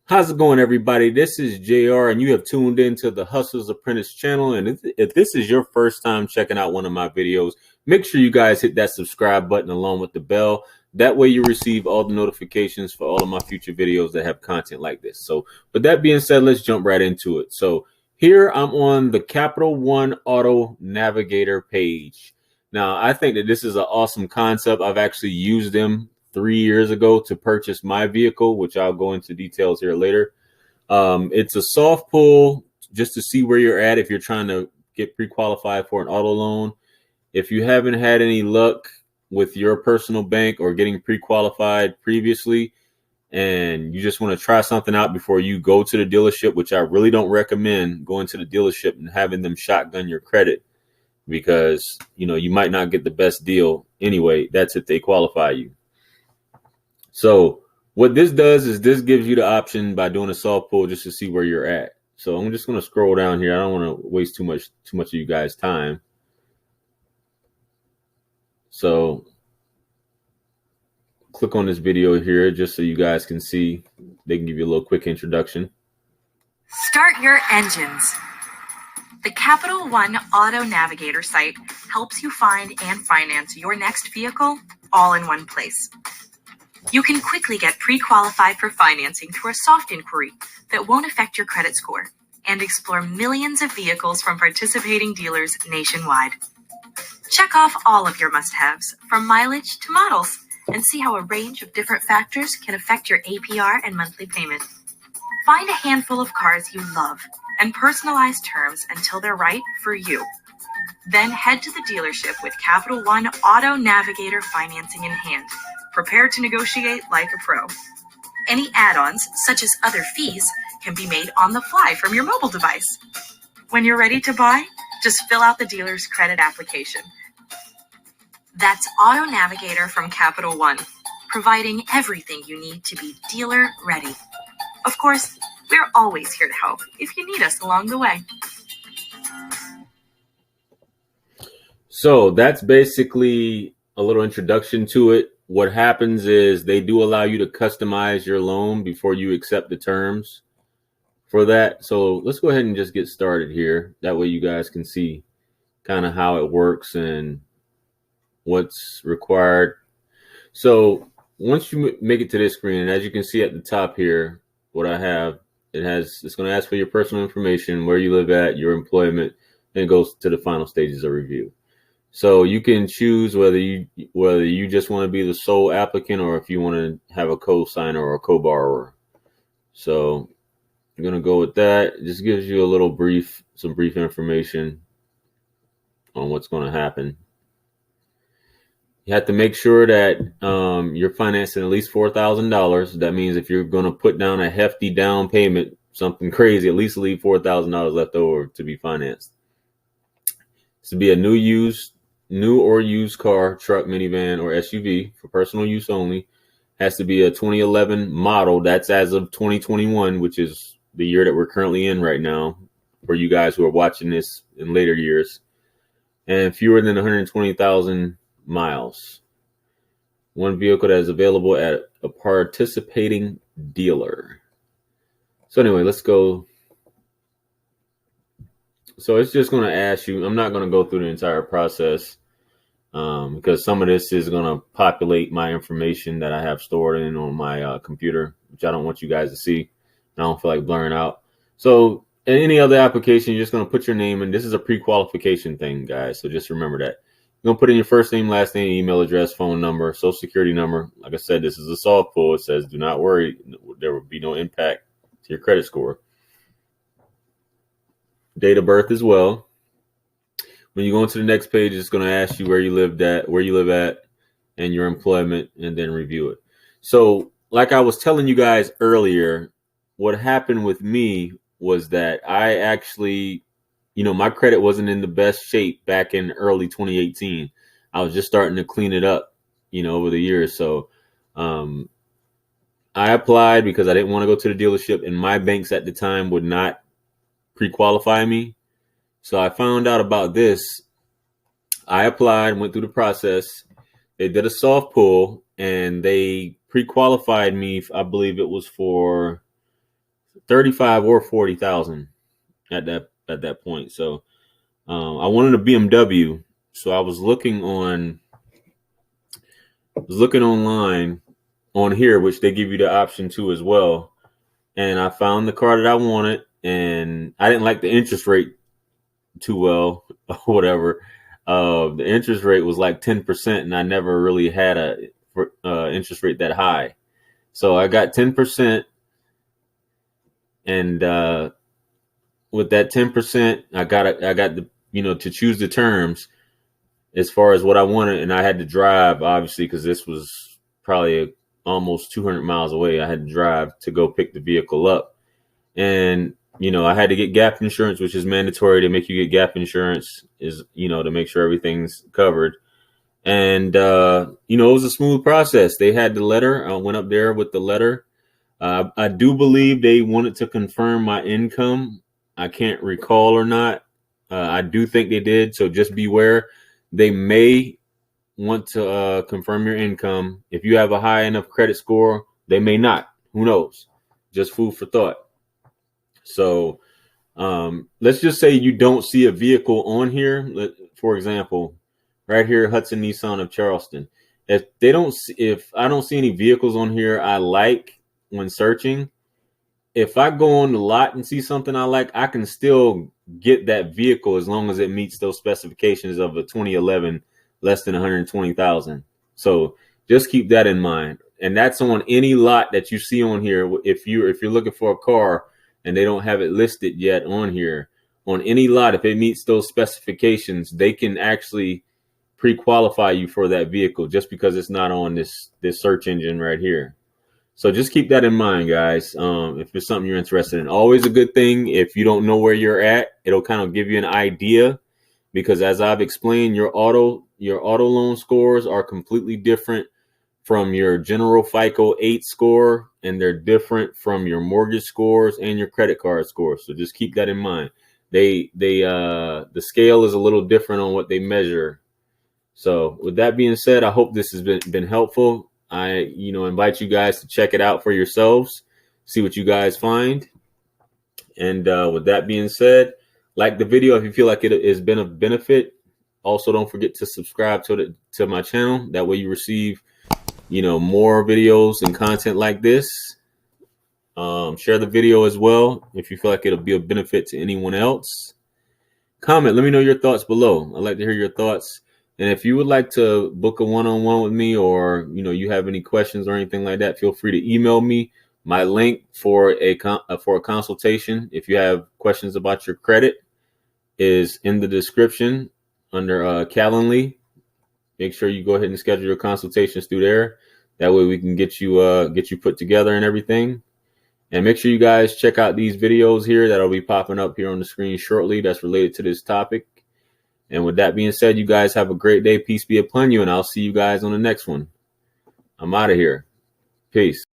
How's it going, everybody? This is JR, and you have tuned into the Hustlers Apprentice channel. And if this is your first time checking out one of my videos, make sure you guys hit that subscribe button along with the bell. That way you receive all the notifications for all of my future videos that have content like this. So with that being said, let's jump right into it. So here I'm on the Capital ONE Auto Navigator page. Now, I think that this is an awesome concept. I've actually used them 3 years ago to purchase my vehicle, which I'll go into details here later. It's a soft pull just to see where you're at if you're trying to get pre-qualified for an auto loan. If you haven't had any luck with your personal bank or getting pre-qualified previously, and you just want to try something out before you go to the dealership, which I really don't recommend going to the dealership and having them shotgun your credit, because you might not get the best deal anyway. That's if they qualify you. So what this does is this gives you the option by doing a soft pull just to see where you're at. So I'm just going to scroll down here. I don't want to waste too much of you guys' time. So click on this video here just so you guys can see. They can give you a little quick introduction. Start your engines. The Capital ONE Auto Navigator site helps you find and finance your next vehicle all in one place. You can quickly get pre-qualified for financing through a soft inquiry that won't affect your credit score, and explore millions of vehicles from participating dealers nationwide. Check off all of your must-haves, from mileage to models, and see how a range of different factors can affect your APR and monthly payment. Find a handful of cars you love and personalize terms until they're right for you. Then head to the dealership with Capital ONE Auto Navigator financing in hand, prepared to negotiate like a pro. Any add-ons, such as other fees, can be made on the fly from your mobile device. When you're ready to buy, just fill out the dealer's credit application. That's Auto Navigator from Capital ONE, providing everything you need to be dealer ready. Of course, we're always here to help if you need us along the way. So that's basically a little introduction to it. What happens is they do allow you to customize your loan before you accept the terms for that. So let's go ahead and just get started here. That way you guys can see kind of how it works and what's required. So once you make it to this screen, and as you can see at the top here, what I have, it's going to ask for your personal information, where you live at, your employment, and it goes to the final stages of review. So you can choose whether you just want to be the sole applicant or if you want to have a co-signer or a co-borrower. So I'm going to go with that. It just gives you a little some brief information on what's going to happen. You have to make sure that you're financing at least $4,000. That means if you're going to put down a hefty down payment, something crazy, at least leave $4,000 left over to be financed. It's to be a new or used car, truck, minivan, or SUV for personal use only. Has to be a 2011 model. That's as of 2021, which is the year that we're currently in right now for you guys who are watching this in later years. And fewer than 120,000 miles. One vehicle that is available at a participating dealer. So anyway, let's go. So it's just going to ask you, I'm not going to go through the entire process because some of this is going to populate my information that I have stored in on my computer, which I don't want you guys to see. I don't feel like blurring out. So in any other application, you're just going to put your name in. This is a pre-qualification thing, guys. So just remember that. You're going to put in your first name, last name, email address, phone number, social security number. Like I said, this is a soft pull. It says, do not worry. There will be no impact to your credit score. Date of birth as well. When you go into the next page, it's going to ask you where you live at, and your employment, and then review it. So like I was telling you guys earlier, what happened with me was that I actually, my credit wasn't in the best shape back in early 2018. I was just starting to clean it up, over the years. So I applied because I didn't want to go to the dealership, and my banks at the time would not pre-qualify me. So I found out about this. I applied, went through the process. They did a soft pull and they pre-qualified me. I believe it was for 35 or 40,000 at that point. So I wanted a BMW. So I was looking online on here, which they give you the option to as well. And I found the car that I wanted, and I didn't like the interest rate too well, or whatever. The interest rate was like 10%, and I never really had a interest rate that high. So I got 10%, and with that 10%, I got the to choose the terms as far as what I wanted, and I had to drive, obviously, because this was probably almost 200 miles away. I had to drive to go pick the vehicle up, and I had to get gap insurance, which is mandatory to make you get gap insurance, is to make sure everything's covered. And it was a smooth process. They had the letter. I went up there with the letter. I do believe they wanted to confirm my income. I can't recall or not. I do think they did. So just beware. They may want to confirm your income. If you have a high enough credit score, they may not. Who knows? Just food for thought. So let's just say you don't see a vehicle on here. For example, right here, Hudson Nissan of Charleston. If I don't see any vehicles on here I like when searching, if I go on the lot and see something I like, I can still get that vehicle as long as it meets those specifications of a 2011 less than 120,000. So just keep that in mind. And that's on any lot that you see on here. If you're looking for a car and they don't have it listed yet on here, on any lot, if it meets those specifications, they can actually pre-qualify you for that vehicle just because it's not on this search engine right here. So just keep that in mind, guys. If it's something you're interested in, always a good thing. If you don't know where you're at, it'll kind of give you an idea, because as I've explained, your auto loan scores are completely different from your general FICO 8 score, and they're different from your mortgage scores and your credit card scores. So just keep that in mind. The scale is a little different on what they measure. So with that being said, I hope this has been helpful. I invite you guys to check it out for yourselves, see what you guys find. And with that being said, like the video if you feel like it has been of benefit. Also, don't forget to subscribe to my channel. That way you receive more videos and content like this. Share the video as well if you feel like it'll be of benefit to anyone else. Comment, let me know your thoughts below. I'd like to hear your thoughts. And if you would like to book a one-on-one with me, or you have any questions or anything like that, feel free to email me. My link for a consultation, if you have questions about your credit, is in the description under Calendly. Make sure you go ahead and schedule your consultations through there. That way we can get you put together and everything. And make sure you guys check out these videos here that'll be popping up here on the screen shortly that's related to this topic. And with that being said, you guys have a great day. Peace be upon you, and I'll see you guys on the next one. I'm out of here. Peace.